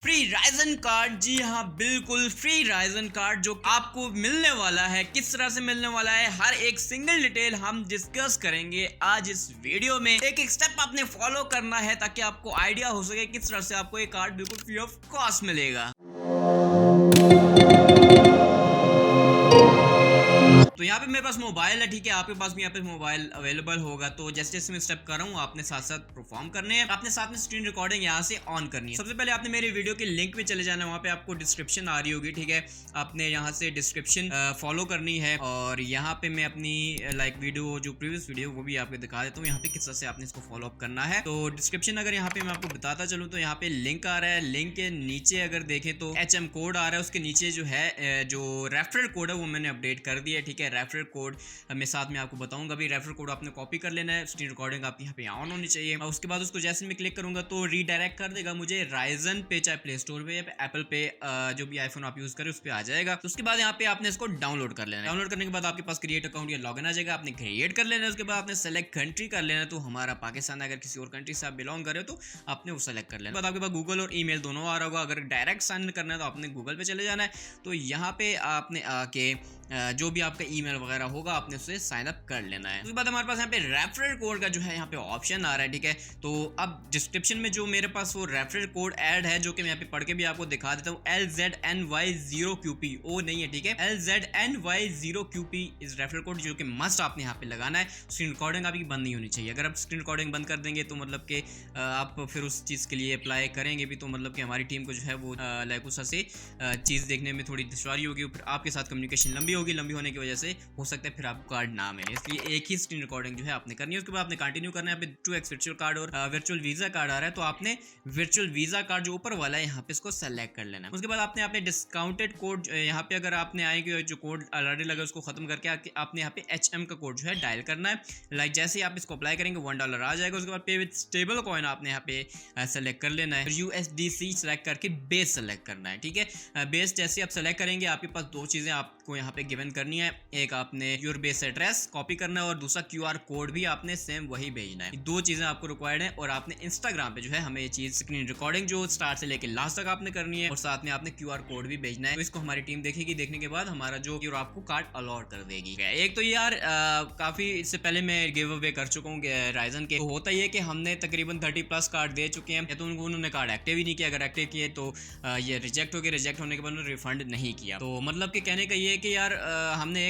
Free Ryzen card, जी हाँ बिल्कुल free Ryzen card जो आपको मिलने वाला है। किस तरह से मिलने वाला है, हर एक सिंगल डिटेल हम डिस्कस करेंगे आज इस वीडियो में। एक एक स्टेप आपने फॉलो करना है ताकि आपको आइडिया हो सके किस तरह से आपको ये कार्ड बिल्कुल फ्री ऑफ कॉस्ट मिलेगा। तो यहाँ पे मेरे पास मोबाइल है, ठीक है, आपके पास भी यहाँ पे मोबाइल अवेलेबल होगा। तो जैसे जैसे मैं स्टेप कर रहा हूँ आपने साथ साथ परफॉर्म करने हैं, आपने साथ में स्क्रीन रिकॉर्डिंग यहाँ से ऑन करनी है। सबसे पहले आपने मेरे वीडियो के लिंक पे चले जाना है, वहाँ पे आपको डिस्क्रिप्शन आ रही होगी, ठीक है। आपने यहाँ से डिस्क्रिप्शन फॉलो करनी है और यहाँ पे मैं अपनी वीडियो जो प्रीवियस वीडियो वो भी आपको दिखा देता हूँ यहाँ पे किस तरह से आपने इसको फॉलो अप करना है। तो डिस्क्रिप्शन अगर यहाँ पे मैं आपको बताता चलूँ तो यहाँ पे लिंक आ रहा है, लिंक के नीचे अगर देखें तो HM कोड आ रहा है, उसके नीचे जो है जो रेफरल कोड है वो मैंने अपडेट कर दिया है, ठीक है। रेफरल कोड मैं साथ में आपको बताऊंगा भी। रेफरल कोड आपने कॉपी कर लेना है, स्क्रीन रिकॉर्डिंग आपकी यहाँ पे ऑन होनी चाहिए और उसके बाद उसको जैसे मैं क्लिक करूंगा तो रीडायरेक्ट कर देगा मुझे राइजन पे, चाहे प्ले स्टोर पे या एप्पल पे, जो भी आईफोन आप यूज करें उस पर आ जाएगा। तो उसके बाद यहाँ पे आपने इसको डाउनलोड कर लेना है। डाउनलोड करने के बाद आपके पास क्रिएट अकाउंट या लॉगिन आ जाएगा, आपने क्रिएट कर लेना है। उसके बाद आपने सेलेक्ट कंट्री कर लेना है, तो हमारा पाकिस्तान है, अगर किसी और कंट्री से आप बिलोंग कर रहे हो तो आपने वो सेलेक्ट कर लेना। बाद आपके पास गूगल और ईमेल दोनों आ रहा होगा। अगर डायरेक्ट साइन इन करना है तो आपने गूगल पे चले जाना है। तो यहाँ पे आपने आके जो भी आपका ईमेल वगैरह होगा आपने उसे साइन अप कर लेना है। उसके बाद हमारे पास यहाँ पे रेफरल कोड का जो है यहाँ पे ऑप्शन आ रहा है, ठीक है। तो अब डिस्क्रिप्शन में जो मेरे पास वो रेफरल कोड ऐड है जो कि मैं यहाँ पे पढ़ के भी आपको दिखा देता हूँ, LZNY0QP ओ नहीं है, ठीक है। LZNY0QP इस रेफरल कोड जो कि मस्ट आपने यहाँ पे लगाना है। स्क्रीन रिकॉर्डिंग आपकी बंद नहीं होनी चाहिए। अगर आप स्क्रीन रिकॉर्डिंग बंद कर देंगे तो मतलब कि आप फिर उस चीज़ के लिए अप्लाई करेंगे भी तो मतलब कि हमारी टीम को जो है वो उस से चीज़ देखने में थोड़ी दुश्वारी होगी, फिर आपके साथ कम्युनिकेशन लंबी होने की वजह से हो सकता है फिर आपको कार्ड ना मिले। इसलिए एक ही स्क्रीन रिकॉर्डिंग जो है आपने करनी है। उसके बाद आपने कंटिन्यू करना है। यहाँ पे 2x वर्चुअल कार्ड और वर्चुअल वीजा कार्ड आ रहा है, तो आपने वर्चुअल वीजा कार्ड जो ऊपर वाला है यहाँ पे इसको सेलेक्ट कर लेना है। उसके बाद आपने डिस्काउंटेड कोड यहाँ पे अगर आपने आएंगे जो कोड ऑलरेडी लगा उसको खत्म करके आपने यहाँ पे HM का कोड जो है डायल करना है। जैसे ही आप इसको अप्लाई करेंगे $1 आ जाएगा। उसके बाद पे विद स्टेबल कॉइन आपने यहाँ पे सेलेक्ट कर लेना है। USDC सेलेक्ट करके बेस सेलेक्ट करना है, ठीक है। बेस जैसे आप सेलेक्ट करेंगे आपके पास दो चीजें आपको यहाँ पे गिवन करनी है। एक आपने योर बेस एड्रेस कॉपी करना है और दूसरा QR कोड भी आपने सेम वही भेजना है। दो चीजें आपको रिक्वायर्ड है और आपने इंस्टाग्राम पे जो है हमें ये चीज स्क्रीन रिकॉर्डिंग जो स्टार्ट से लेके लास्ट तक आपने करनी है और साथ में आपने QR कोड भी भेजना है। तो इसको हमारी टीम देखेगी, देखने के बाद हमारा जो आपको कार्ड अलॉट कर देगी। एक तो यार काफी इससे पहले मैं गिव अवे कर चुका हूँ राइजन के। तो होता ही है कि हमने तकरीबन 30+ कार्ड दे चुके हैं, या तो उन्होंने कार्ड एक्टिव ही नहीं किया, अगर एक्टिव किए तो ये रिजेक्ट हो गए, रिजेक्ट होने के बाद रिफंड नहीं किया। तो मतलब कि कहने का ये है कि यार हमने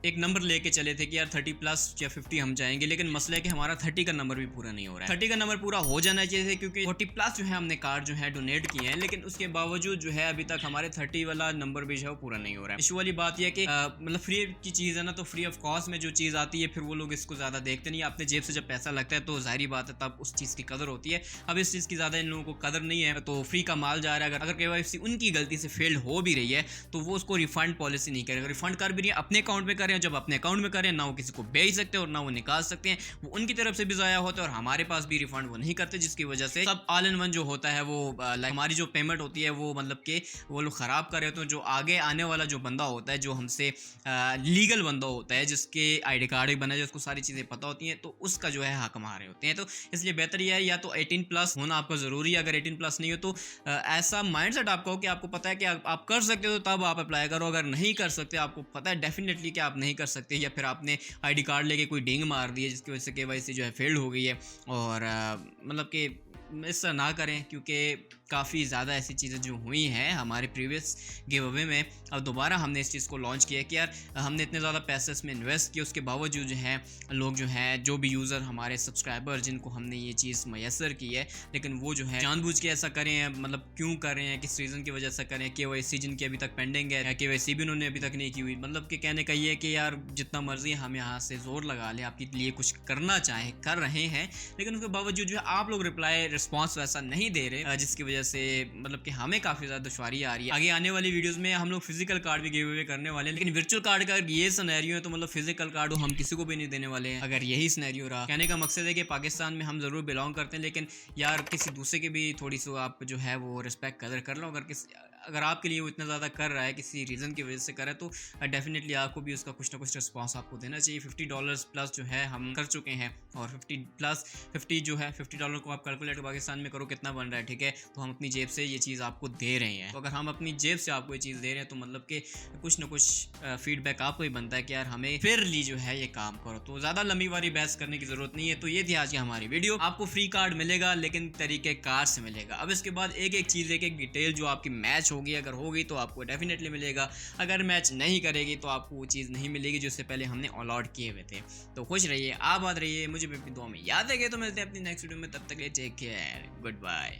एक नंबर लेके चले थे कि यार 30+ या 50 हम जाएंगे, लेकिन मसला है कि हमारा 30 का नंबर भी पूरा नहीं हो रहा है। 30 का नंबर पूरा हो जाना चाहिए क्योंकि 40+ जो है हमने कार्ड जो है डोनेट किए हैं, लेकिन उसके बावजूद जो है अभी तक हमारे 30 वाला नंबर भी जो है वो पूरा नहीं हो रहा है। इशू वाली बात यह है कि मतलब फ्री की चीज़ है ना, तो फ्री ऑफ कॉस्ट में जो चीज़ आती है फिर वो लोग इसको ज़्यादा देखते नहीं। अपने जेब से जब पैसा लगता है तो जाहिर बात है तब उस चीज़ की कदर होती है। अब इस चीज़ की ज़्यादा इन लोगों को कदर नहीं है, तो फ्री का माल जा रहा है। अगर KYC उनकी गलती से फेल्ड हो भी रही है तो वो उसको रिफंड पॉलिसी नहीं करेगा। रिफंड कर भी रही है अपने अकाउंट में करें, जब अपने अकाउंट में करें ना वो किसी को भेज सकते हैं और ना वो निकाल सकते हैं, वो उनकी तरफ से भी जाया होता है और हमारे पास भी रिफंड वो नहीं करते, जिसकी वजह से सब ऑल इन वन जो होता है वो हमारी जो पेमेंट होती है वो मतलब कि वो लोग खराब कर रहे होते हैं। जो आगे आने वाला जो बंदा होता है, जो हमसे लीगल बंदा होता है, जिसके ID कार्ड भी बना है, जिसको सारी चीज़ें पता होती हैं, तो उसका जो है हक मारे होते हैं। तो इसलिए बेहतर यह है या तो 18+ होना आपका ज़रूरी है। अगर 18+ नहीं हो तो ऐसा माइंड सेट आपका हो कि आपको पता है कि आप कर सकते हो तो तब आप अप्लाई करो। अगर नहीं कर सकते, आपको पता है डेफिनेटली कि आप नहीं कर सकते, या फिर आपने ID कार्ड लेके कोई डींग मार दी है जिसकी वजह से KYC जो है फेल्ड हो गई है, और मतलब कि ऐसा ना करें क्योंकि काफ़ी ज़्यादा ऐसी चीज़ें जो हुई हैं हमारे प्रीवियस गिव अवे में। अब दोबारा हमने इस चीज़ को लॉन्च किया कि यार हमने इतने ज़्यादा पैसे इसमें इन्वेस्ट किए, उसके बावजूद जो है लोग जो हैं, जो भी यूज़र हमारे सब्सक्राइबर जिनको हमने ये चीज़ मैसर की है, लेकिन वो जो है जानबूझ के ऐसा करें हैं, मतलब क्यों कर रहे हैं, किस रीज़न की वजह से करें। KYC जिनकी अभी तक पेंडिंग है, KYC भी उन्होंने अभी तक नहीं की हुई। मतलब कि कहने का ये है कि यार जितना मर्जी हम यहाँ से जोर लगा लें, आपके लिए कुछ करना चाहें, कर रहे हैं, लेकिन उसके बावजूद जो है आप लोग रिस्पॉन्स वैसा नहीं दे रहे, जिसकी वजह से मतलब कि हमें काफ़ी ज़्यादा दुश्वारी आ रही है। आगे आने वाली वीडियोस में हम लोग फिजिकल कार्ड भी गिव अवे करने वाले हैं, लेकिन वर्चुअल कार्ड का ये सिनेरियो है तो मतलब फिजिकल कार्ड हम किसी को भी नहीं देने वाले हैं अगर यही सिनेरियो रहा। कहने का मकसद है कि पाकिस्तान में हम ज़रूर बिलोंग करते हैं, लेकिन यार किसी दूसरे के भी थोड़ी सी आप जो है वो रिस्पेक्ट कदर कर लो। अगर अगर आपके लिए वो इतना ज़्यादा कर रहा है, किसी रीज़न की वजह से कर रहा है, तो डेफिनेटली आपको भी उसका कुछ ना कुछ रिस्पॉन्स आपको देना चाहिए। $50 प्लस जो है हम कर चुके हैं, और 50 प्लस 50 जो है $50 को आप कैलकुलेट पाकिस्तान में करो कितना बन रहा है, ठीक है। तो हम अपनी जेब से ये चीज़ आपको दे रहे हैं। तो अगर हम अपनी जेब से आपको ये चीज़ दे रहे हैं तो मतलब कि कुछ ना कुछ फीडबैक आपको ही बनता है कि यार हमें फेयरली जो है ये काम करो। तो ज़्यादा लंबी वाली बहस करने की ज़रूरत नहीं है। तो ये थी आज की हमारी वीडियो। आपको फ्री कार्ड मिलेगा लेकिन तरीके कार से मिलेगा। अब इसके बाद एक एक चीज़, एक एक डिटेल जो आपकी मैच होगी, अगर होगी तो आपको डेफिनेटली मिलेगा, अगर मैच नहीं करेगी तो आपको वो चीज़ नहीं मिलेगी जो इससे पहले हमने अलॉट किए हुए थे। तो खुश रहिए, आबाद रहिए, मुझे भी अपनी दुआ में याद रखिए। तो मिलते हैं अपनी नेक्स्ट वीडियो में, तब तक के लिए टेक केयर, गुड बाय।